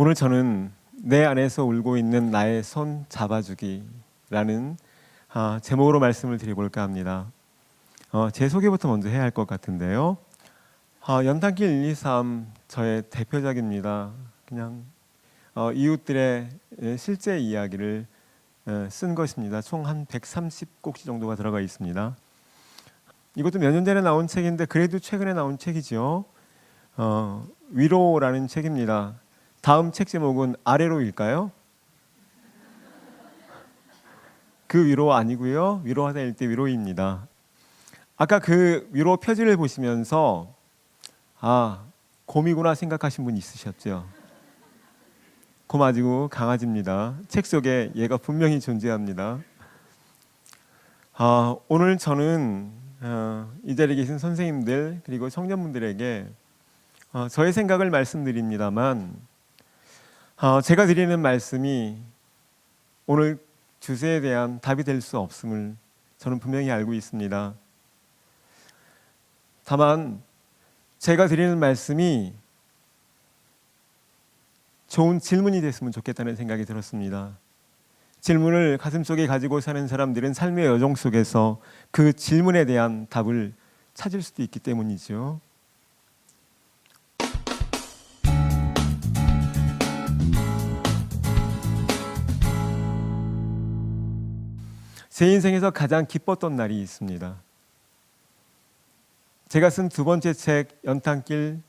오늘 저는 내 안에서 울고 있는 나의 손 잡아주기라는 제목으로 말씀을 드려볼까 합니다. 제 소개부터 먼저 해야 할 것 같은데요. 연탄길 123 저의 대표작입니다. 그냥 이웃들의 실제 이야기를 쓴 것입니다. 총 한 130곡지 정도가 들어가 있습니다. 이것도 몇 년 전에 나온 책인데 그래도 최근에 나온 책이죠. 위로라는 책입니다. 다음 책 제목은 아래로일까요? 그 위로 아니고요. 위로하다 일 때 위로입니다. 아까 그 위로 표지를 보시면서 곰이구나 생각하신 분 있으셨죠? 곰 아니고 강아지입니다. 책 속에 얘가 분명히 존재합니다. 오늘 저는 이 자리에 계신 선생님들 그리고 청년분들에게 저의 생각을 말씀드립니다만 제가 드리는 말씀이 오늘 주제에 대한 답이 될 수 없음을 저는 분명히 알고 있습니다. 다만 제가 드리는 말씀이 좋은 질문이 됐으면 좋겠다는 생각이 들었습니다. 질문을 가슴속에 가지고 사는 사람들은 삶의 여정 속에서 그 질문에 대한 답을 찾을 수도 있기 때문이죠. 제 인생에서 가장 기뻤던 날이 있습니다. 제가 쓴 두 번째 책 연탄길,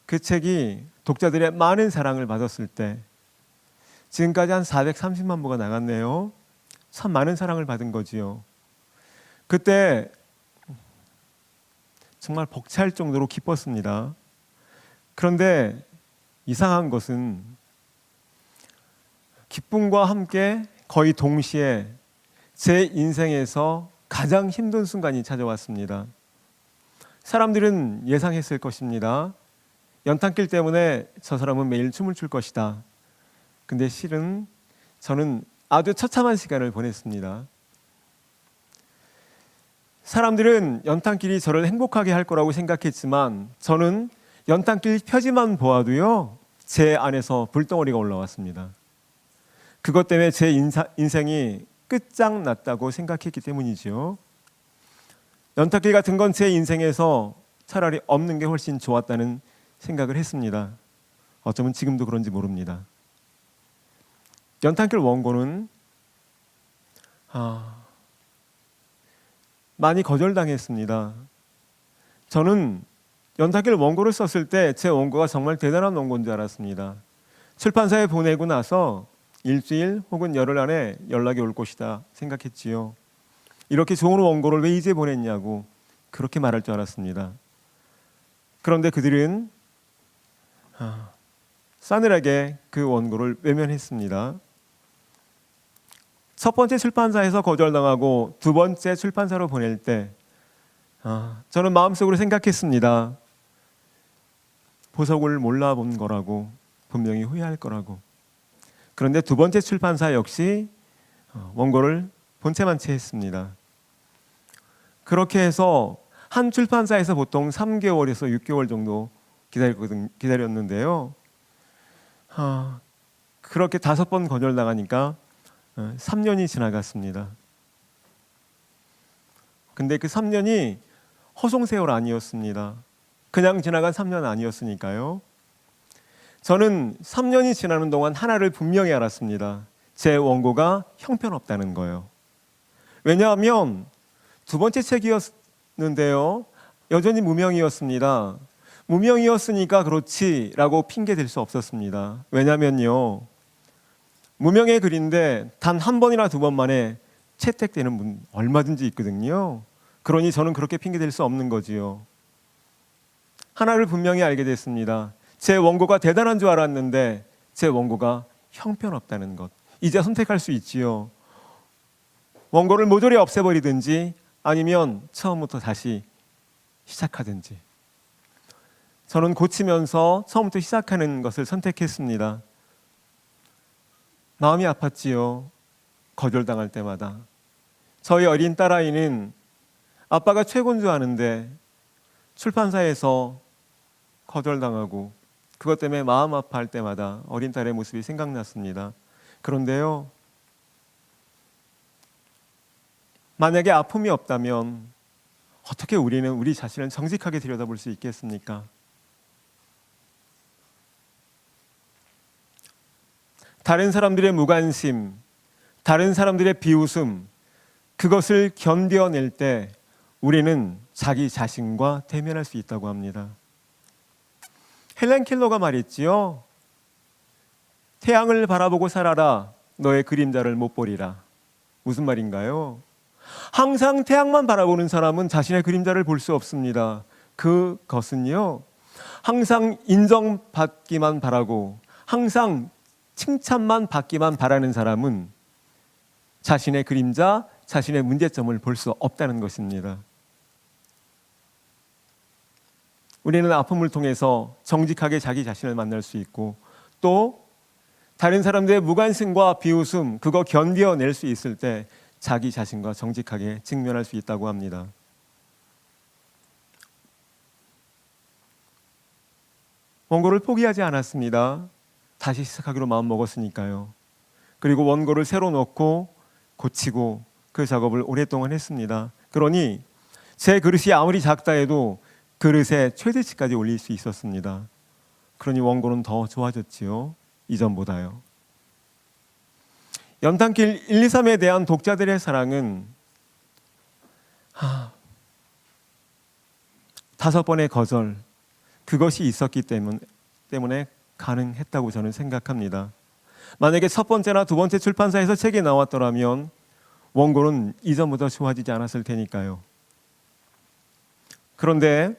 그 책이 독자들의 많은 사랑을 받았을 때 지금까지 한 430만 부가 나갔네요. 참 많은 사랑을 받은 거지요. 그때 정말 벅찰 정도로 기뻤습니다. 그런데 이상한 것은 기쁨과 함께 거의 동시에 제 인생에서 가장 힘든 순간이 찾아왔습니다. 사람들은 예상했을 것입니다. 연탄길 때문에 저 사람은 매일 춤을 출 것이다. 근데 실은 저는 아주 처참한 시간을 보냈습니다. 사람들은 연탄길이 저를 행복하게 할 거라고 생각했지만 저는 연탄길 표지만 보아도요, 제 안에서 불덩어리가 올라왔습니다. 그것 때문에 제 인생이 끝장났다고 생각했기 때문이죠. 연탄길 같은 건 제 인생에서 차라리 없는 게 훨씬 좋았다는 생각을 했습니다. 어쩌면 지금도 그런지 모릅니다. 연탄길 원고는 많이 거절당했습니다. 저는 연탄길 원고를 썼을 때 제 원고가 정말 대단한 원고인 줄 알았습니다. 출판사에 보내고 나서 일주일 혹은 열흘 안에 연락이 올 것이다 생각했지요. 이렇게 좋은 원고를 왜 이제 보냈냐고 그렇게 말할 줄 알았습니다. 그런데 그들은 싸늘하게 그 원고를 외면했습니다. 첫 번째 출판사에서 거절당하고 두 번째 출판사로 보낼 때 저는 마음속으로 생각했습니다. 보석을 몰라본 거라고, 분명히 후회할 거라고. 그런데 두 번째 출판사 역시 원고를 본체만 채 했습니다. 그렇게 해서 한 출판사에서 보통 3개월에서 6개월 정도 기다렸는데요. 그렇게 5번 거절당하니까 3년이 지나갔습니다. 근데 그 3년이 허송세월 아니었습니다. 그냥 지나간 3년 아니었으니까요. 저는 3년이 지나는 동안 하나를 분명히 알았습니다. 제 원고가 형편없다는 거예요. 왜냐하면 두 번째 책이었는데요, 여전히 무명이었습니다. 무명이었으니까 그렇지라고 핑계 댈 수 없었습니다. 왜냐면요, 무명의 글인데 단 한 번이나 두 번 만에 채택되는 분 얼마든지 있거든요. 그러니 저는 그렇게 핑계 댈 수 없는 거지요. 하나를 분명히 알게 됐습니다. 제 원고가 대단한 줄 알았는데 제 원고가 형편없다는 것. 이제 선택할 수 있지요. 원고를 모조리 없애버리든지 아니면 처음부터 다시 시작하든지. 저는 고치면서 처음부터 시작하는 것을 선택했습니다. 마음이 아팠지요. 거절당할 때마다. 저희 어린 딸아이는 아빠가 최고인 줄 아는데 출판사에서 거절당하고 그것 때문에 마음 아파할 때마다 어린 딸의 모습이 생각났습니다. 그런데요, 만약에 아픔이 없다면 어떻게 우리는 우리 자신을 정직하게 들여다볼 수 있겠습니까? 다른 사람들의 무관심, 다른 사람들의 비웃음, 그것을 견뎌낼 때 우리는 자기 자신과 대면할 수 있다고 합니다. 헬렌 켈러가 말했지요. 태양을 바라보고 살아라. 너의 그림자를 못 보리라. 무슨 말인가요? 항상 태양만 바라보는 사람은 자신의 그림자를 볼 수 없습니다. 그것은요, 항상 인정받기만 바라고 항상 칭찬만 받기만 바라는 사람은 자신의 그림자, 자신의 문제점을 볼 수 없다는 것입니다. 우리는 아픔을 통해서 정직하게 자기 자신을 만날 수 있고, 또 다른 사람들의 무관심과 비웃음, 그거 견뎌낼 수 있을 때 자기 자신과 정직하게 직면할 수 있다고 합니다. 원고를 포기하지 않았습니다. 다시 시작하기로 마음먹었으니까요. 그리고 원고를 새로 넣고 고치고 그 작업을 오랫동안 했습니다. 그러니 제 그릇이 아무리 작다 해도 그릇의 최대치까지 올릴 수 있었습니다. 그러니 원고는 더 좋아졌지요. 이전보다요. 연탄길 1, 2, 3에 대한 독자들의 사랑은 5번의 거절, 그것이 있었기 때문에 가능했다고 저는 생각합니다. 만약에 첫 번째나 두 번째 출판사에서 책이 나왔더라면 원고는 이전보다 좋아지지 않았을 테니까요. 그런데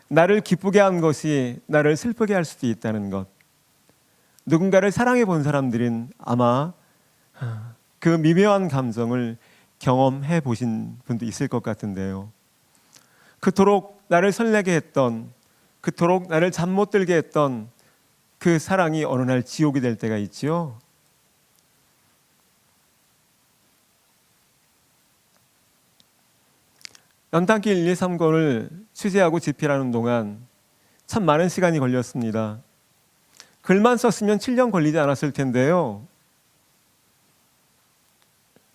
나를 기쁘게 한 것이 나를 슬프게 할 수도 있다는 것, 누군가를 사랑해 본 사람들은 아마 그 미묘한 감정을 경험해 보신 분도 있을 것 같은데요. 그토록 나를 설레게 했던, 그토록 나를 잠 못 들게 했던 그 사랑이 어느 날 지옥이 될 때가 있지요. 연탄길 1, 2, 3권을 취재하고 집필하는 동안 참 많은 시간이 걸렸습니다. 글만 썼으면 7년 걸리지 않았을 텐데요.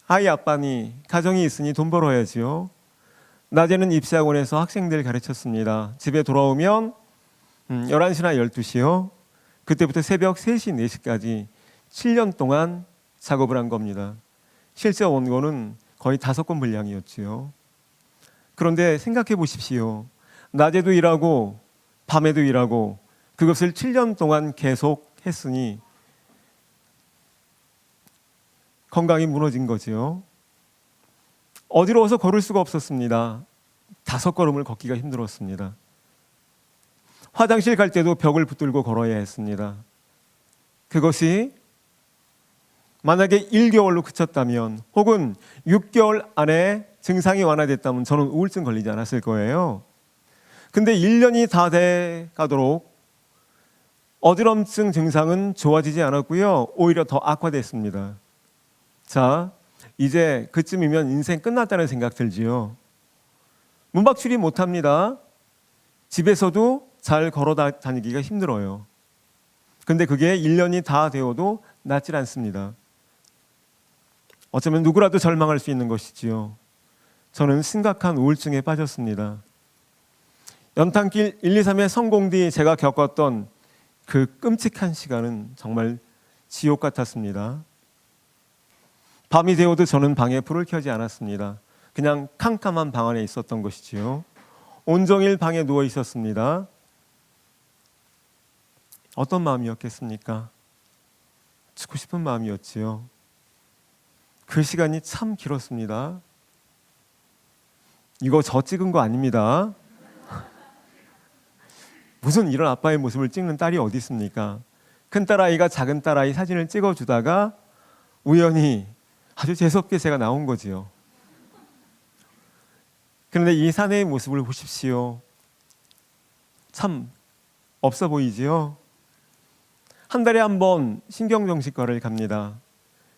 아이 아빠니 가정이 있으니 돈 벌어야지요. 낮에는 입시학원에서 학생들 가르쳤습니다. 집에 돌아오면 11시나 12시요. 그때부터 새벽 3시, 4시까지 7년 동안 작업을 한 겁니다. 실제 원고는 거의 5권 분량이었지요. 그런데 생각해 보십시오. 낮에도 일하고 밤에도 일하고 그것을 7년 동안 계속 했으니 건강이 무너진 거지요. 어디로 서 걸을 수가 없었습니다. 5걸음을 걷기가 힘들었습니다. 화장실 갈 때도 벽을 붙들고 걸어야 했습니다. 그것이 만약에 1개월로 그쳤다면 혹은 6개월 안에 증상이 완화됐다면 저는 우울증 걸리지 않았을 거예요. 근데 1년이 다 돼 가도록 어지럼증 증상은 좋아지지 않았고요. 오히려 더 악화됐습니다. 자, 이제 그쯤이면 인생 끝났다는 생각 들지요. 문밖 출입 못합니다. 집에서도 잘 걸어 다니기가 힘들어요. 근데 그게 1년이 다 되어도 낫질 않습니다. 어쩌면 누구라도 절망할 수 있는 것이지요. 저는 심각한 우울증에 빠졌습니다. 연탄길 1, 2, 3의 성공 뒤 제가 겪었던 그 끔찍한 시간은 정말 지옥 같았습니다. 밤이 되어도 저는 방에 불을 켜지 않았습니다. 그냥 캄캄한 방 안에 있었던 것이지요. 온종일 방에 누워 있었습니다. 어떤 마음이었겠습니까? 죽고 싶은 마음이었지요. 그 시간이 참 길었습니다. 이거 저 찍은 거 아닙니다. 무슨 이런 아빠의 모습을 찍는 딸이 어디 있습니까? 큰 딸아이가 작은 딸아이 사진을 찍어주다가 우연히 아주 재수없게 제가 나온 거지요. 그런데 이 사내의 모습을 보십시오. 참 없어 보이지요? 한 달에 한 번 신경정신과를 갑니다.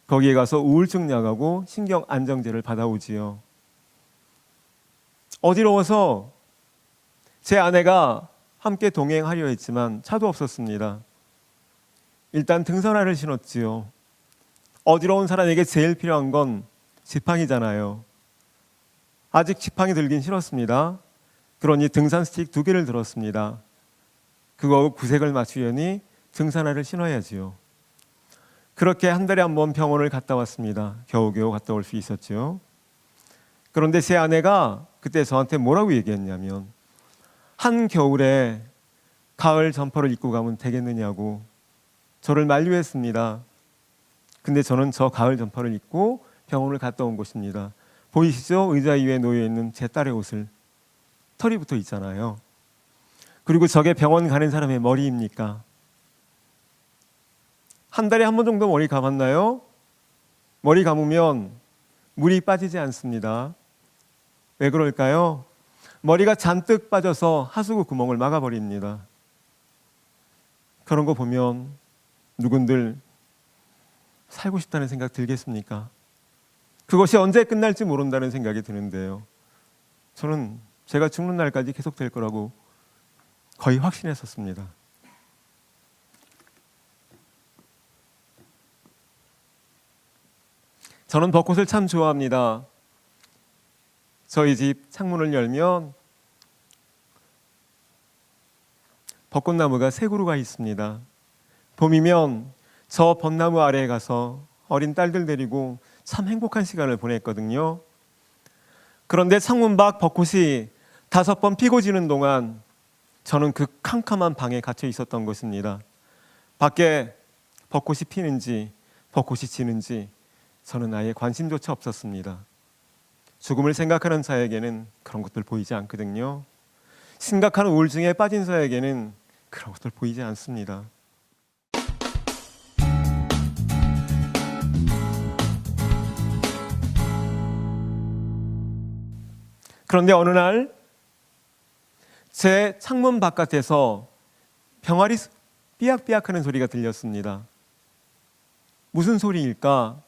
거기에 가서 우울증 약하고 신경 안정제를 받아오지요. 어지러워서 제 아내가 함께 동행하려 했지만 차도 없었습니다. 일단 등산화를 신었지요. 어지러운 사람에게 제일 필요한 건 지팡이잖아요. 아직 지팡이 들긴 싫었습니다. 그러니 등산 스틱 2개를 들었습니다. 그거 구색을 맞추려니 등산화를 신어야지요. 그렇게 한 달에 한 번 병원을 갔다 왔습니다. 겨우겨우 갔다 올 수 있었죠. 그런데 제 아내가 그때 저한테 뭐라고 얘기했냐면, 한겨울에 가을 점퍼를 입고 가면 되겠느냐고 저를 만류했습니다. 근데 저는 저 가을 점퍼를 입고 병원을 갔다 온 것입니다. 보이시죠? 의자 위에 놓여 있는 제 딸의 옷을. 털이 붙어 있잖아요. 그리고 저게 병원 가는 사람의 머리입니까? 한 달에 한 번 정도 머리 감았나요? 머리 감으면 물이 빠지지 않습니다. 왜 그럴까요? 머리가 잔뜩 빠져서 하수구 구멍을 막아버립니다. 그런 거 보면 누군들 살고 싶다는 생각 들겠습니까? 그것이 언제 끝날지 모른다는 생각이 드는데요. 저는 제가 죽는 날까지 계속될 거라고 거의 확신했었습니다. 저는 벚꽃을 참 좋아합니다. 저희 집 창문을 열면 벚꽃나무가 3그루가 있습니다. 봄이면 저 벚나무 아래에 가서 어린 딸들 데리고 참 행복한 시간을 보냈거든요. 그런데 창문 밖 벚꽃이 5번 피고 지는 동안 저는 그 캄캄한 방에 갇혀 있었던 것입니다. 밖에 벚꽃이 피는지 벚꽃이 지는지 저는 아예 관심조차 없었습니다. 죽음을 생각하는 자에게는 그런 것들 보이지 않거든요. 심각한 우울증에 빠진 자에게는 그런 것들 보이지 않습니다. 그런데 어느 날 제 창문 바깥에서 병아리 삐약삐약 하는 소리가 들렸습니다. 무슨 소리일까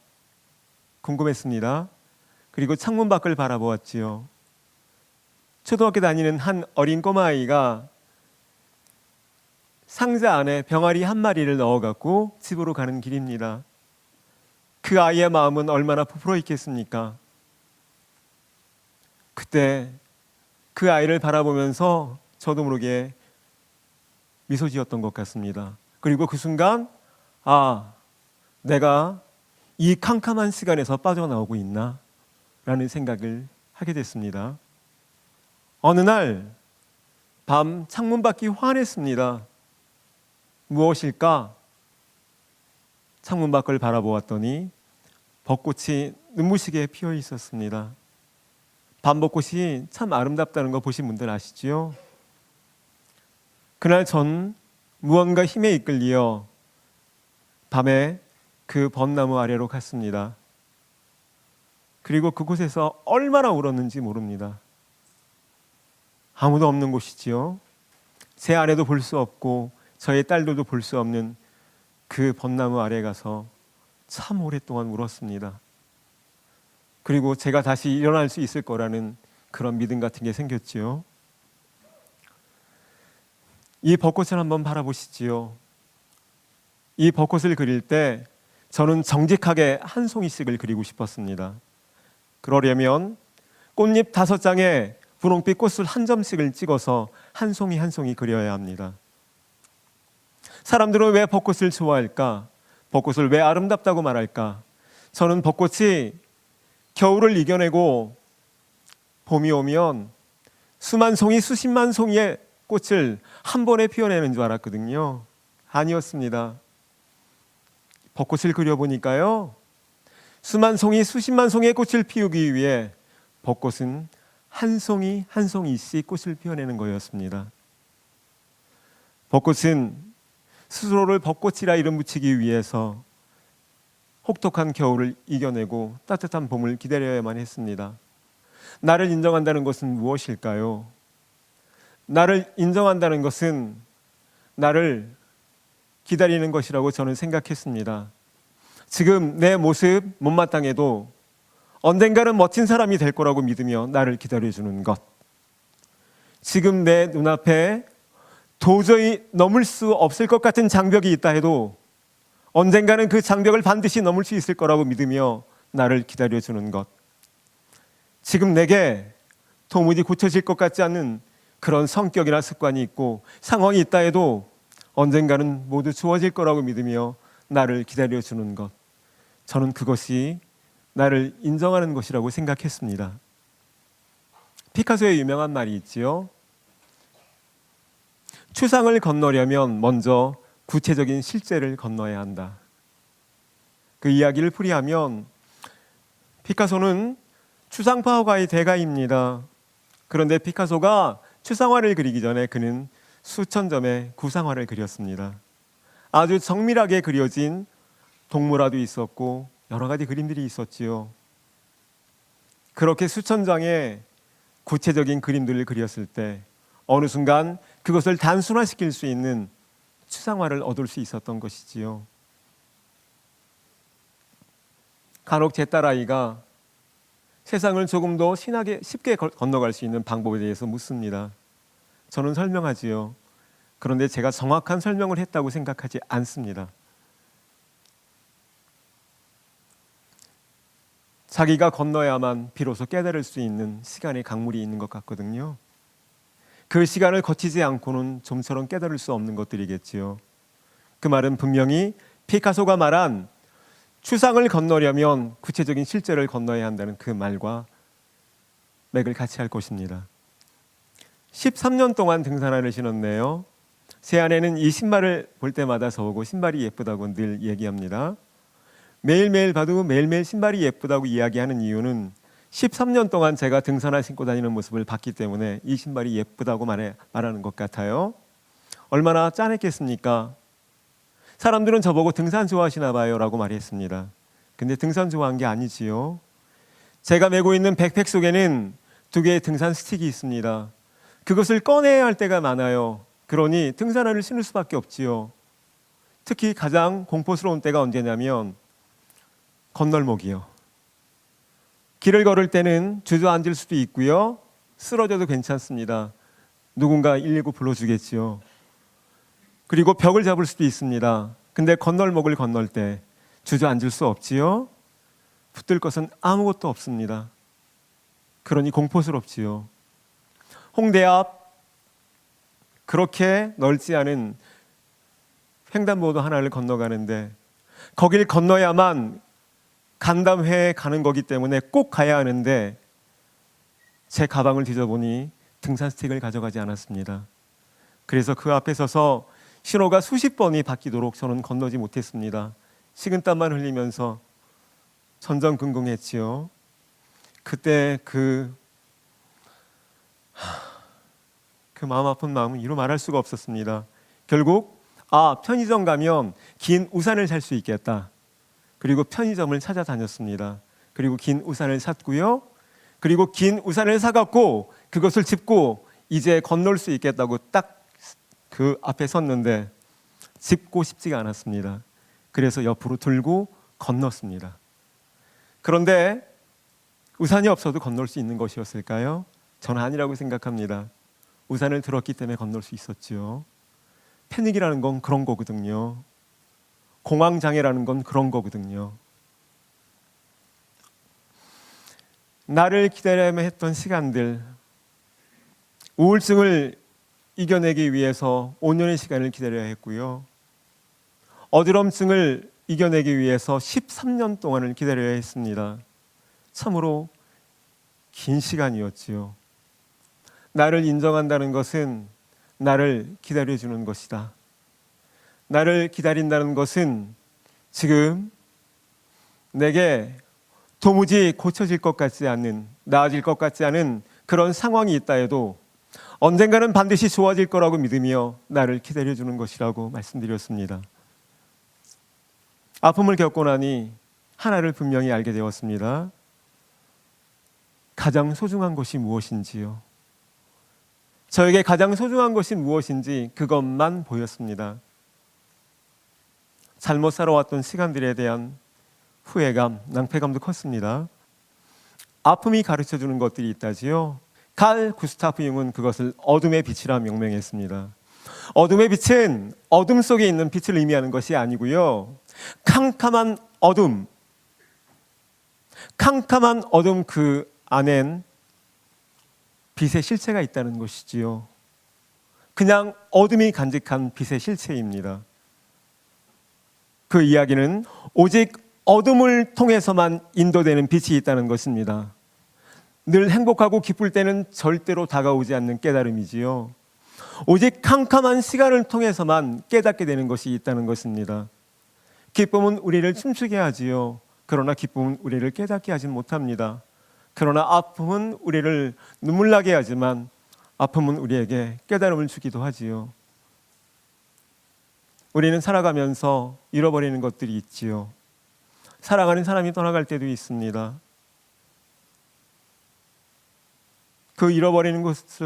궁금했습니다. 그리고 창문 밖을 바라보았지요. 초등학교 다니는 한 어린 꼬마아이가 상자 안에 병아리 1마리를 넣어갖고 집으로 가는 길입니다. 그 아이의 마음은 얼마나 부풀어 있겠습니까? 그때 그 아이를 바라보면서 저도 모르게 미소 지었던 것 같습니다. 그리고 그 순간 내가 이 캄캄한 시간에서 빠져나오고 있나? 라는 생각을 하게 됐습니다. 어느 날 밤 창문 밖이 환했습니다. 무엇일까? 창문 밖을 바라보았더니 벚꽃이 눈부시게 피어 있었습니다. 밤벚꽃이 참 아름답다는 거 보신 분들 아시지요? 그날 전 무언가 힘에 이끌려 밤에 그 벚나무 아래로 갔습니다. 그리고 그곳에서 얼마나 울었는지 모릅니다. 아무도 없는 곳이지요. 제 아내도 볼 수 없고 저의 딸들도 볼 수 없는 그 벚나무 아래에 가서 참 오랫동안 울었습니다. 그리고 제가 다시 일어날 수 있을 거라는 그런 믿음 같은 게 생겼지요. 이 벚꽃을 한번 바라보시지요. 이 벚꽃을 그릴 때 저는 정직하게 한 송이씩을 그리고 싶었습니다. 그러려면 꽃잎 5장에 분홍빛 꽃술 1점씩을 찍어서 한 송이 한 송이 그려야 합니다. 사람들은 왜 벚꽃을 좋아할까? 벚꽃을 왜 아름답다고 말할까? 저는 벚꽃이 겨울을 이겨내고 봄이 오면 수만 송이 수십만 송이의 꽃을 한 번에 피워내는 줄 알았거든요. 아니었습니다. 벚꽃을 그려보니까요, 수만 송이 수십만 송이의 꽃을 피우기 위해 벚꽃은 한 송이 한 송이씩 꽃을 피워내는 거였습니다. 벚꽃은 스스로를 벚꽃이라 이름 붙이기 위해서 혹독한 겨울을 이겨내고 따뜻한 봄을 기다려야만 했습니다. 나를 인정한다는 것은 무엇일까요? 나를 인정한다는 것은 나를 기다리는 것이라고 저는 생각했습니다. 지금 내 모습 못마땅해도 언젠가는 멋진 사람이 될 거라고 믿으며 나를 기다려주는 것. 지금 내 눈앞에 도저히 넘을 수 없을 것 같은 장벽이 있다 해도 언젠가는 그 장벽을 반드시 넘을 수 있을 거라고 믿으며 나를 기다려주는 것. 지금 내게 도무지 고쳐질 것 같지 않는 그런 성격이나 습관이 있고 상황이 있다 해도 언젠가는 모두 주어질 거라고 믿으며 나를 기다려주는 것. 저는 그것이 나를 인정하는 것이라고 생각했습니다. 피카소의 유명한 말이 있지요. 추상을 건너려면 먼저 구체적인 실제를 건너야 한다. 그 이야기를 풀이하면 피카소는 추상화가의 대가입니다. 그런데 피카소가 추상화를 그리기 전에 그는 수천 점의 구상화를 그렸습니다. 아주 정밀하게 그려진 동물화도 있었고 여러 가지 그림들이 있었지요. 그렇게 수천 장의 구체적인 그림들을 그렸을 때 어느 순간 그것을 단순화시킬 수 있는 추상화를 얻을 수 있었던 것이지요. 간혹 제 딸아이가 세상을 조금 더 신나게 쉽게 건너갈 수 있는 방법에 대해서 묻습니다. 저는 설명하지요. 그런데 제가 정확한 설명을 했다고 생각하지 않습니다. 자기가 건너야만 비로소 깨달을 수 있는 시간의 강물이 있는 것 같거든요. 그 시간을 거치지 않고는 좀처럼 깨달을 수 없는 것들이겠지요. 그 말은 분명히 피카소가 말한 추상을 건너려면 구체적인 실제를 건너야 한다는 그 말과 맥을 같이 할 것입니다. 13년 동안 등산화를 신었네요. 제 아내는 이 신발을 볼 때마다 저보고 신발이 예쁘다고 늘 얘기합니다. 매일매일 봐도 매일매일 신발이 예쁘다고 이야기하는 이유는 13년 동안 제가 등산화 신고 다니는 모습을 봤기 때문에 이 신발이 예쁘다고 말하는 것 같아요. 얼마나 짠했겠습니까? 사람들은 저보고 등산 좋아하시나 봐요 라고 말했습니다. 근데 등산 좋아한 게 아니지요. 제가 메고 있는 백팩 속에는 2개의 등산 스틱이 있습니다. 그것을 꺼내야 할 때가 많아요. 그러니 등산화를 신을 수밖에 없지요. 특히 가장 공포스러운 때가 언제냐면 건널목이요. 길을 걸을 때는 주저앉을 수도 있고요. 쓰러져도 괜찮습니다. 누군가 119 불러주겠지요. 그리고 벽을 잡을 수도 있습니다. 근데 건널목을 건널 때 주저앉을 수 없지요. 붙들 것은 아무것도 없습니다. 그러니 공포스럽지요. 홍대 앞 그렇게 넓지 않은 횡단보도 하나를 건너가는데 거길 건너야만 간담회에 가는 거기 때문에 꼭 가야 하는데 제 가방을 뒤져보니 등산 스틱을 가져가지 않았습니다. 그래서 그 앞에 서서 신호가 수십 번이 바뀌도록 저는 건너지 못했습니다. 식은땀만 흘리면서 전전긍긍했지요. 그때 그 마음 아픈 마음은 이루 말할 수가 없었습니다. 결국 편의점 가면 긴 우산을 살 수 있겠다. 그리고 편의점을 찾아다녔습니다. 그리고 긴 우산을 샀고요. 그리고 긴 우산을 사갖고 그것을 짚고 이제 건널 수 있겠다고 딱 그 앞에 섰는데 짚고 싶지가 않았습니다. 그래서 옆으로 들고 건넜습니다. 그런데 우산이 없어도 건널 수 있는 것이었을까요? 저는 아니라고 생각합니다. 우산을 들었기 때문에 건널 수 있었지요. 패닉이라는 건 그런 거거든요. 공황장애라는 건 그런 거거든요. 나를 기다려야만 했던 시간들, 우울증을 이겨내기 위해서 5년의 시간을 기다려야 했고요. 어지럼증을 이겨내기 위해서 13년 동안을 기다려야 했습니다. 참으로 긴 시간이었지요. 나를 인정한다는 것은 나를 기다려주는 것이다. 나를 기다린다는 것은 지금 내게 도무지 고쳐질 것 같지 않는, 나아질 것 같지 않은 그런 상황이 있다 해도 언젠가는 반드시 좋아질 거라고 믿으며 나를 기다려주는 것이라고 말씀드렸습니다. 아픔을 겪고 나니 하나를 분명히 알게 되었습니다. 가장 소중한 것이 무엇인지요. 저에게 가장 소중한 것이 무엇인지 그것만 보였습니다. 잘못 살아왔던 시간들에 대한 후회감, 낭패감도 컸습니다. 아픔이 가르쳐주는 것들이 있다지요. 칼 구스타프 융은 그것을 어둠의 빛이라 명명했습니다. 어둠의 빛은 어둠 속에 있는 빛을 의미하는 것이 아니고요. 캄캄한 어둠 그 안엔 빛의 실체가 있다는 것이지요. 그냥 어둠이 간직한 빛의 실체입니다. 그 이야기는 오직 어둠을 통해서만 인도되는 빛이 있다는 것입니다. 늘 행복하고 기쁠 때는 절대로 다가오지 않는 깨달음이지요. 오직 캄캄한 시간을 통해서만 깨닫게 되는 것이 있다는 것입니다. 기쁨은 우리를 춤추게 하지요. 그러나 기쁨은 우리를 깨닫게 하진 못합니다. 그러나 아픔은 우리를 눈물 나게 하지만 아픔은 우리에게 깨달음을 주기도 하지요. 우리는 살아가면서 잃어버리는 것들이 있지요. 사랑하는 사람이 떠나갈 때도 있습니다. 그 잃어버리는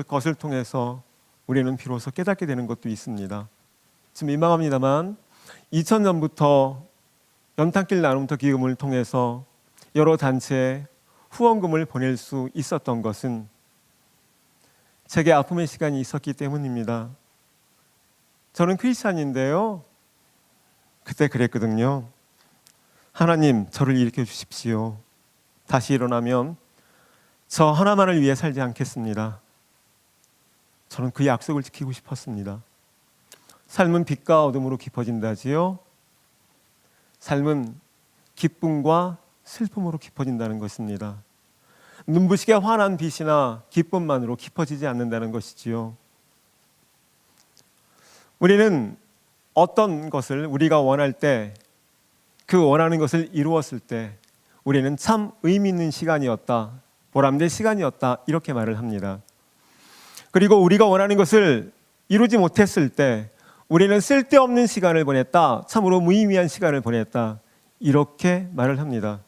것을 통해서 우리는 비로소 깨닫게 되는 것도 있습니다. 지금 민망합니다만 2000년부터 연탄길 나눔터 기금을 통해서 여러 단체에 후원금을 보낼 수 있었던 것은 제게 아픔의 시간이 있었기 때문입니다. 저는 크리스찬인데요. 그때 그랬거든요. 하나님, 저를 일으켜 주십시오. 다시 일어나면 저 하나만을 위해 살지 않겠습니다. 저는 그 약속을 지키고 싶었습니다. 삶은 빛과 어둠으로 깊어진다지요. 삶은 기쁨과 슬픔으로 깊어진다는 것입니다. 눈부시게 환한 빛이나 기쁨만으로 깊어지지 않는다는 것이지요. 우리는 어떤 것을 우리가 원할 때, 그 원하는 것을 이루었을 때 우리는 참 의미 있는 시간이었다, 보람된 시간이었다, 이렇게 말을 합니다. 그리고 우리가 원하는 것을 이루지 못했을 때 우리는 쓸데없는 시간을 보냈다, 참으로 무의미한 시간을 보냈다, 이렇게 말을 합니다.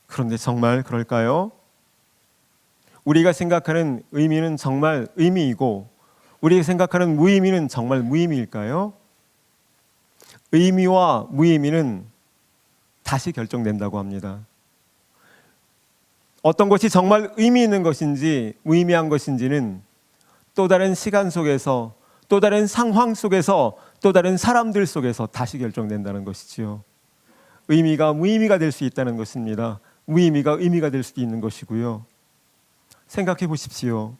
그런데 정말 그럴까요? 우리가 생각하는 의미는 정말 의미이고 우리가 생각하는 무의미는 정말 무의미일까요? 의미와 무의미는 다시 결정된다고 합니다. 어떤 것이 정말 의미 있는 것인지 무의미한 것인지는 또 다른 시간 속에서, 또 다른 상황 속에서, 또 다른 사람들 속에서 다시 결정된다는 것이지요. 의미가 무의미가 될 수 있다는 것입니다. 무의미가 의미가 될 수도 있는 것이고요. 생각해 보십시오.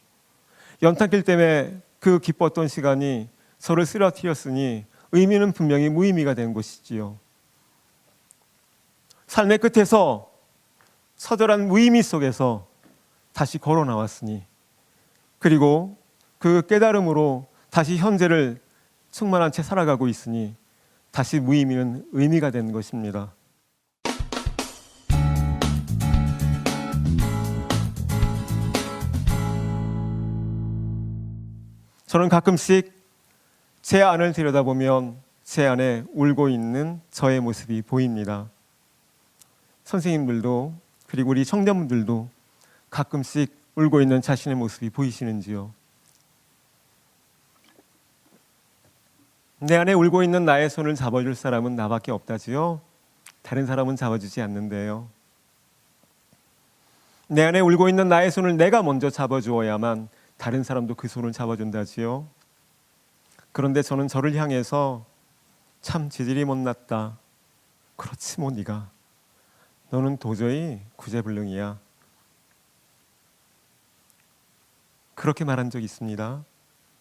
연탄길 때문에 그 기뻤던 시간이 저를 쓰러뜨렸으니 의미는 분명히 무의미가 된 것이지요. 삶의 끝에서 처절한 무의미 속에서 다시 걸어 나왔으니, 그리고 그 깨달음으로 다시 현재를 충만한 채 살아가고 있으니 다시 무의미는 의미가 된 것입니다. 저는 가끔씩 제 안을 들여다보면 제 안에 울고 있는 저의 모습이 보입니다. 선생님들도 그리고 우리 청년분들도 가끔씩 울고 있는 자신의 모습이 보이시는지요? 내 안에 울고 있는 나의 손을 잡아줄 사람은 나밖에 없다지요. 다른 사람은 잡아주지 않는데요. 내 안에 울고 있는 나의 손을 내가 먼저 잡아주어야만 다른 사람도 그 손을 잡아준다지요. 그런데 저는 저를 향해서 참 재질이 못났다, 그렇지 뭐 네가, 너는 도저히 구제불능이야, 그렇게 말한 적이 있습니다.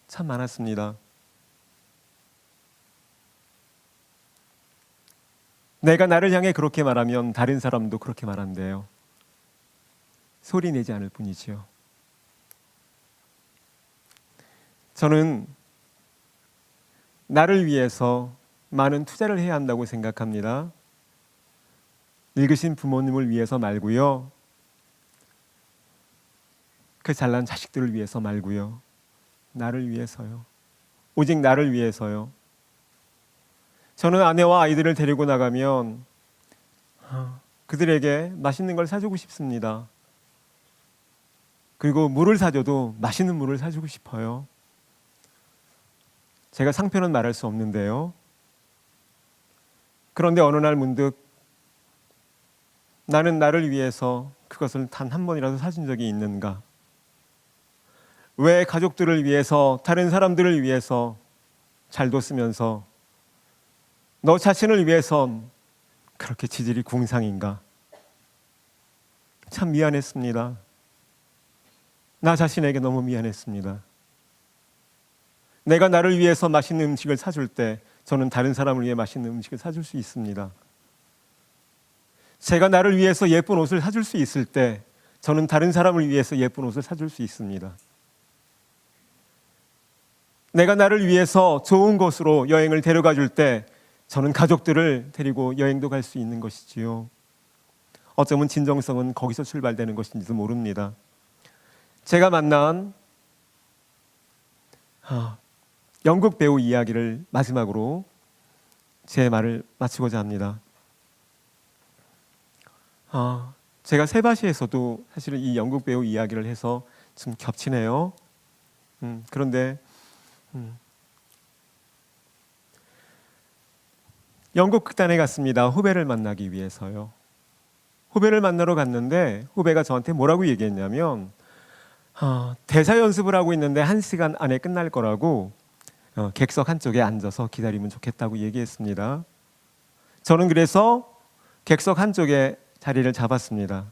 참 많았습니다. 내가 나를 향해 그렇게 말하면 다른 사람도 그렇게 말한대요. 소리 내지 않을 뿐이지요. 저는 나를 위해서 많은 투자를 해야 한다고 생각합니다. 늙으신 부모님을 위해서 말고요, 그 잘난 자식들을 위해서 말고요, 나를 위해서요. 오직 나를 위해서요. 저는 아내와 아이들을 데리고 나가면 그들에게 맛있는 걸 사주고 싶습니다. 그리고 물을 사줘도 맛있는 물을 사주고 싶어요. 제가 상표는 말할 수 없는데요. 그런데 어느 날 문득 나는 나를 위해서 그것을 단 한 번이라도 사준 적이 있는가? 왜 가족들을 위해서, 다른 사람들을 위해서 잘 뒀으면서 너 자신을 위해선 그렇게 지질이 궁상인가? 참 미안했습니다. 나 자신에게 너무 미안했습니다. 내가 나를 위해서 맛있는 음식을 사줄 때 저는 다른 사람을 위해 맛있는 음식을 사줄 수 있습니다. 제가 나를 위해서 예쁜 옷을 사줄 수 있을 때 저는 다른 사람을 위해서 예쁜 옷을 사줄 수 있습니다. 내가 나를 위해서 좋은 곳으로 여행을 데려가 줄 때 저는 가족들을 데리고 여행도 갈 수 있는 것이지요. 어쩌면 진정성은 거기서 출발되는 것인지도 모릅니다. 제가 만난 영국 배우 이야기를 마지막으로 제 말을 마치고자 합니다. 제가 세바시에서도 사실은 이 영국 배우 이야기를 해서 좀 겹치네요. 그런데 영국 극단에 갔습니다. 후배를 만나기 위해서요. 후배를 만나러 갔는데 후배가 저한테 뭐라고 얘기했냐면 대사 연습을 하고 있는데 1시간 안에 끝날 거라고 객석 한쪽에 앉아서 기다리면 좋겠다고 얘기했습니다. 저는 그래서 객석 한쪽에 자리를 잡았습니다.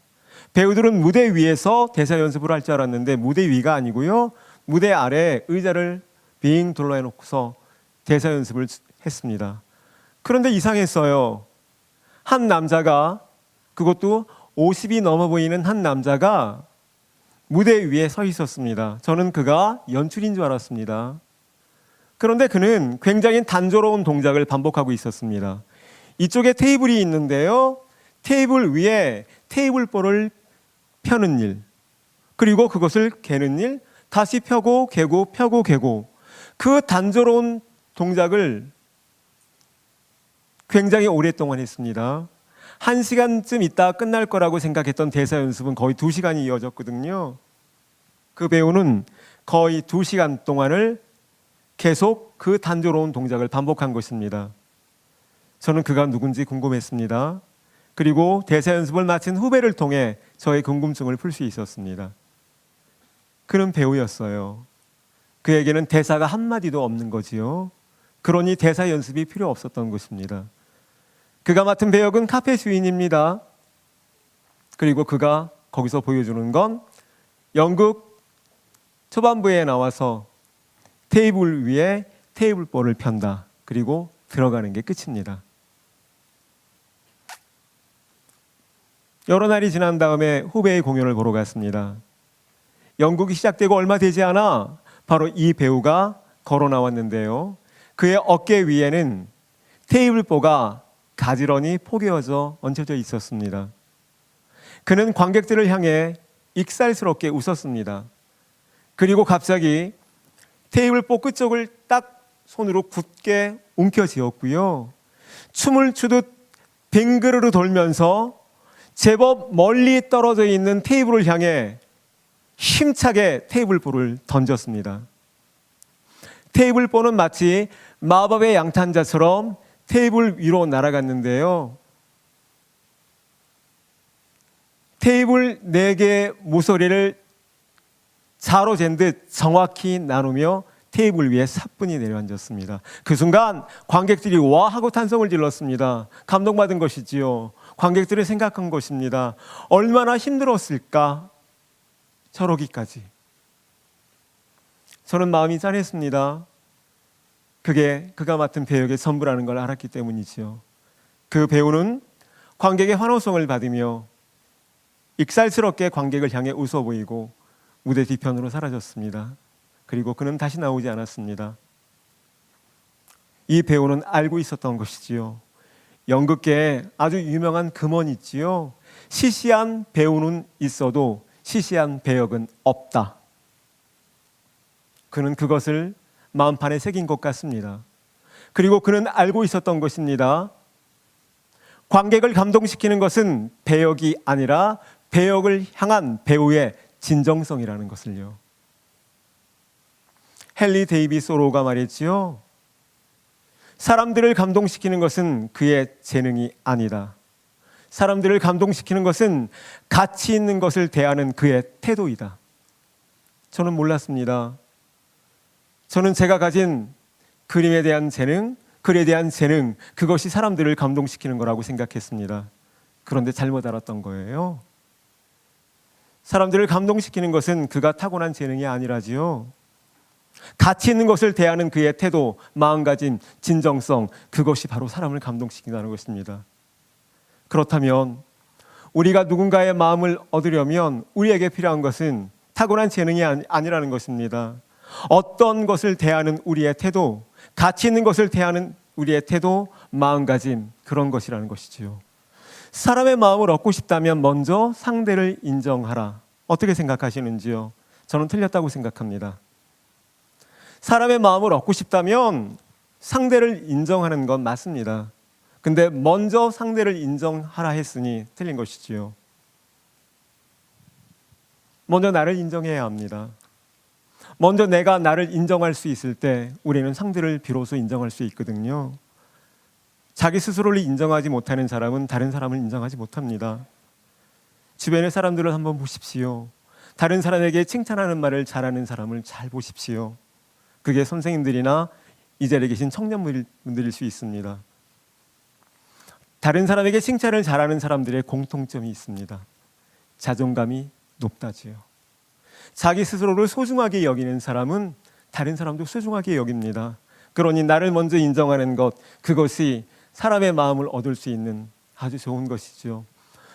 배우들은 무대 위에서 대사 연습을 할 줄 알았는데 무대 위가 아니고요. 무대 아래 의자를 빙 둘러놓고서 대사 연습을 했습니다. 그런데 이상했어요. 한 남자가, 그것도 50이 넘어 보이는 한 남자가 무대 위에 서 있었습니다. 저는 그가 연출인 줄 알았습니다. 그런데 그는 굉장히 단조로운 동작을 반복하고 있었습니다. 이쪽에 테이블이 있는데요. 테이블 위에 테이블볼을 펴는 일, 그리고 그것을 개는 일, 다시 펴고 개고 펴고 개고, 그 단조로운 동작을 굉장히 오랫동안 했습니다. 1시간쯤 있다 끝날 거라고 생각했던 대사 연습은 거의 2시간이 이어졌거든요. 그 배우는 거의 2시간 동안을 계속 그 단조로운 동작을 반복한 것입니다. 저는 그가 누군지 궁금했습니다. 그리고 대사 연습을 마친 후배를 통해 저의 궁금증을 풀 수 있었습니다. 그는 배우였어요. 그에게는 대사가 한마디도 없는 거지요. 그러니 대사 연습이 필요 없었던 것입니다. 그가 맡은 배역은 카페 주인입니다. 그리고 그가 거기서 보여주는 건 연극 초반부에 나와서 테이블 위에 테이블볼을 편다. 그리고 들어가는 게 끝입니다. 여러 날이 지난 다음에 후배의 공연을 보러 갔습니다. 연극이 시작되고 얼마 되지 않아 바로 이 배우가 걸어 나왔는데요. 그의 어깨 위에는 테이블보가 가지런히 포개어져 얹혀져 있었습니다. 그는 관객들을 향해 익살스럽게 웃었습니다. 그리고 갑자기 테이블보 끝쪽을 딱 손으로 굳게 움켜쥐었고요. 춤을 추듯 빙그르르 돌면서 제법 멀리 떨어져 있는 테이블을 향해 힘차게 테이블보를 던졌습니다. 테이블보는 마치 마법의 양탄자처럼 테이블 위로 날아갔는데요. 테이블 4개의 모서리를 자로 잰 듯 정확히 나누며 테이블 위에 사뿐히 내려앉았습니다. 그 순간 관객들이 와 하고 탄성을 질렀습니다. 감동받은 것이지요. 관객들이 생각한 것입니다. 얼마나 힘들었을까? 저러기까지. 저는 마음이 짠했습니다. 그게 그가 맡은 배역의 전부라는 걸 알았기 때문이지요. 그 배우는 관객의 환호성을 받으며 익살스럽게 관객을 향해 웃어 보이고 무대 뒤편으로 사라졌습니다. 그리고 그는 다시 나오지 않았습니다. 이 배우는 알고 있었던 것이지요. 연극계에 아주 유명한 금언이 있지요. 시시한 배우는 있어도 시시한 배역은 없다. 그는 그것을 마음판에 새긴 것 같습니다. 그리고 그는 알고 있었던 것입니다. 관객을 감동시키는 것은 배역이 아니라 배역을 향한 배우의 진정성이라는 것을요. 헨리 데이비 소로가 말했지요. 사람들을 감동시키는 것은 그의 재능이 아니다. 사람들을 감동시키는 것은 가치 있는 것을 대하는 그의 태도이다. 저는 몰랐습니다. 저는 제가 가진 그림에 대한 재능, 글에 대한 재능, 그것이 사람들을 감동시키는 거라고 생각했습니다. 그런데 잘못 알았던 거예요. 사람들을 감동시키는 것은 그가 타고난 재능이 아니라지요. 가치 있는 것을 대하는 그의 태도, 마음가짐, 진정성, 그것이 바로 사람을 감동시킨다는 것입니다. 그렇다면 우리가 누군가의 마음을 얻으려면 우리에게 필요한 것은 타고난 재능이 아니라는 것입니다. 어떤 것을 대하는 우리의 태도, 가치 있는 것을 대하는 우리의 태도, 마음가짐, 그런 것이라는 것이지요. 사람의 마음을 얻고 싶다면 먼저 상대를 인정하라. 어떻게 생각하시는지요? 저는 틀렸다고 생각합니다. 사람의 마음을 얻고 싶다면 상대를 인정하는 건 맞습니다. 근데 먼저 상대를 인정하라 했으니 틀린 것이지요. 먼저 나를 인정해야 합니다. 먼저 내가 나를 인정할 수 있을 때 우리는 상대를 비로소 인정할 수 있거든요. 자기 스스로를 인정하지 못하는 사람은 다른 사람을 인정하지 못합니다. 주변의 사람들을 한번 보십시오. 다른 사람에게 칭찬하는 말을 잘하는 사람을 잘 보십시오. 그게 선생님들이나 이 자리에 계신 청년분들일 수 있습니다. 다른 사람에게 칭찬을 잘하는 사람들의 공통점이 있습니다. 자존감이 높다지요. 자기 스스로를 소중하게 여기는 사람은 다른 사람도 소중하게 여깁니다. 그러니 나를 먼저 인정하는 것, 그것이 사람의 마음을 얻을 수 있는 아주 좋은 것이죠.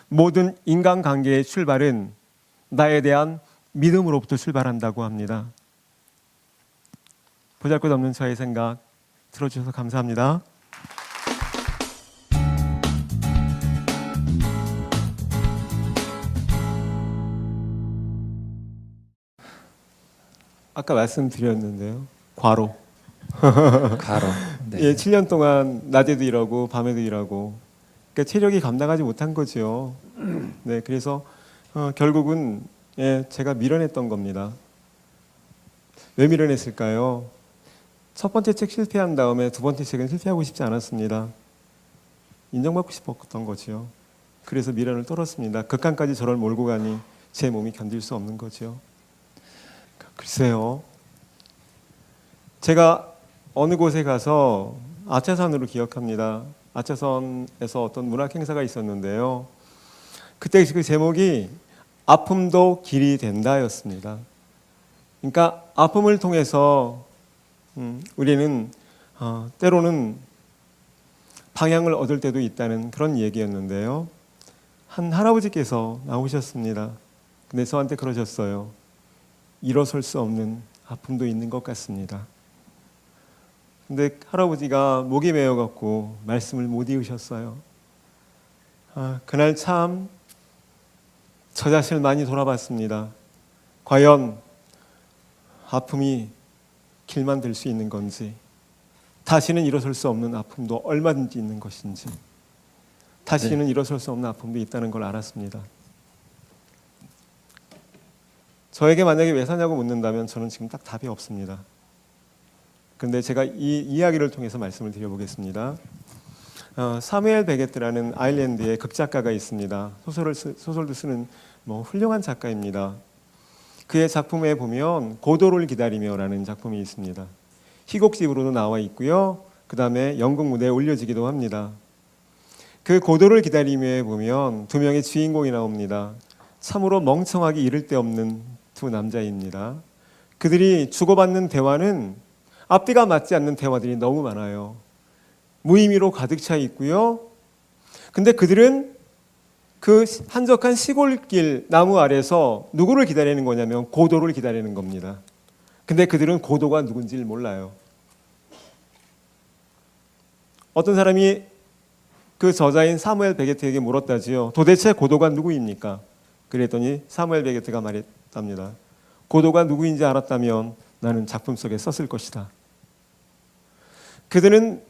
모든 인간관계의 출발은 나에 대한 믿음으로부터 출발한다고 합니다. 보잘것없는 저의 생각 들어주셔서 감사합니다. 아까 말씀드렸는데요. 과로. 네. 예, 7년 동안 낮에도 일하고 밤에도 일하고, 그러니까 체력이 감당하지 못한 거죠. 네, 그래서 결국은 제가 밀어냈던 겁니다. 왜 밀어냈을까요? 첫 번째 책 실패한 다음에 두 번째 책은 실패하고 싶지 않았습니다. 인정받고 싶었던 거죠. 그래서 미련을 떨었습니다. 극한까지 저를 몰고 가니 제 몸이 견딜 수 없는 거죠. 글쎄요. 제가 어느 곳에 가서 아차산으로 기억합니다. 아차산에서 어떤 문학 행사가 있었는데요. 그때 그 제목이 아픔도 길이 된다였습니다. 그러니까 아픔을 통해서 우리는 때로는 방향을 얻을 때도 있다는 그런 얘기였는데요. 한 할아버지께서 나오셨습니다. 근데 저한테 그러셨어요. 일어설 수 없는 아픔도 있는 것 같습니다. 근데 할아버지가 목이 메어갖고 말씀을 못 이으셨어요. 그날 참 저 자신을 많이 돌아봤습니다. 과연 아픔이 길만 들 수 있는 건지, 다시는 일어설 수 없는 아픔도 얼마든지 있는 것인지, 다시는 일어설 수 없는 아픔도 있다는 걸 알았습니다. 저에게 만약에 왜 사냐고 묻는다면 저는 지금 딱 답이 없습니다. 그런데 제가 이 이야기를 통해서 말씀을 드려보겠습니다. 사무엘 베게트라는 아일랜드의 극작가가 있습니다. 소설도 쓰는 훌륭한 작가입니다. 그의 작품에 보면 고도를 기다리며라는 작품이 있습니다. 희곡집으로도 나와 있고요. 그 다음에 연극 무대에 올려지기도 합니다. 그 고도를 기다리며에 보면 두 명의 주인공이 나옵니다. 참으로 멍청하기 이를 데 없는 두 남자입니다. 그들이 주고받는 대화는 앞뒤가 맞지 않는 대화들이 너무 많아요. 무의미로 가득 차 있고요. 근데 그들은 그 한적한 시골길 나무 아래서 누구를 기다리는 거냐면 고도를 기다리는 겁니다. 근데 그들은 고도가 누군지를 몰라요. 어떤 사람이 그 저자인 사무엘 베게트에게 물었다지요. 도대체 고도가 누구입니까? 그랬더니 사무엘 베게트가 말했답니다. 고도가 누구인지 알았다면 나는 작품 속에 썼을 것이다. 그들은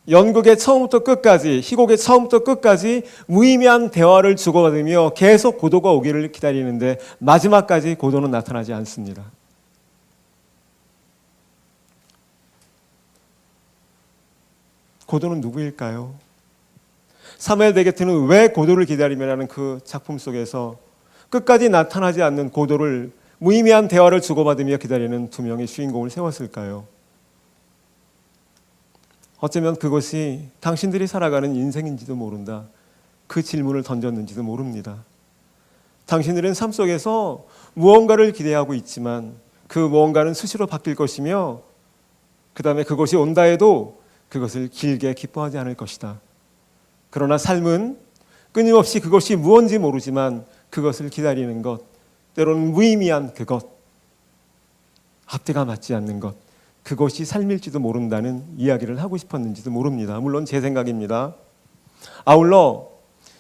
연극의 처음부터 끝까지, 희곡의 처음부터 끝까지 무의미한 대화를 주고받으며 계속 고도가 오기를 기다리는데 마지막까지 고도는 나타나지 않습니다. 고도는 누구일까요? 사무엘 베게트는 왜 고도를 기다리며라는 그 작품 속에서 끝까지 나타나지 않는 고도를 무의미한 대화를 주고받으며 기다리는 두 명의 주인공을 세웠을까요? 어쩌면 그것이 당신들이 살아가는 인생인지도 모른다. 그 질문을 던졌는지도 모릅니다. 당신들은 삶 속에서 무언가를 기대하고 있지만 그 무언가는 수시로 바뀔 것이며 그 다음에 그것이 온다 해도 그것을 길게 기뻐하지 않을 것이다. 그러나 삶은 끊임없이 그것이 무언지 모르지만 그것을 기다리는 것, 때로는 무의미한 그것, 앞뒤가 맞지 않는 것, 그것이 삶일지도 모른다는 이야기를 하고 싶었는지도 모릅니다. 물론 제 생각입니다. 아울러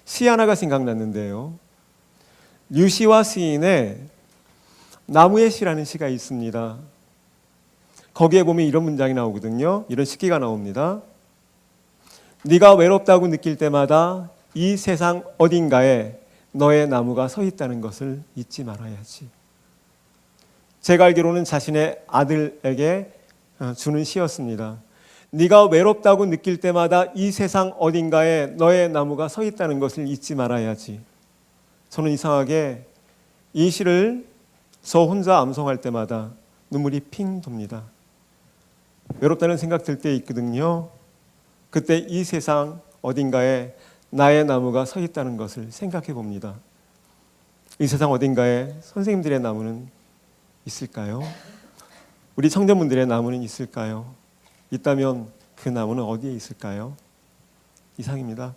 시 하나가 생각났는데요. 류시와 시인의 나무의 시라는 시가 있습니다. 거기에 보면 이런 문장이 나오거든요. 이런 식기가 나옵니다. 네가 외롭다고 느낄 때마다 이 세상 어딘가에 너의 나무가 서 있다는 것을 잊지 말아야지. 제가 알기로는 자신의 아들에게 주는 시였습니다. 네가 외롭다고 느낄 때마다 이 세상 어딘가에 너의 나무가 서 있다는 것을 잊지 말아야지. 저는 이상하게 이 시를 저 혼자 암송할 때마다 눈물이 핑 돕니다. 외롭다는 생각 들 때 있거든요. 그때 이 세상 어딘가에 나의 나무가 서 있다는 것을 생각해 봅니다. 이 세상 어딘가에 선생님들의 나무는 있을까요? 우리 청년분들의 나무는 있을까요? 있다면 그 나무는 어디에 있을까요? 이상입니다.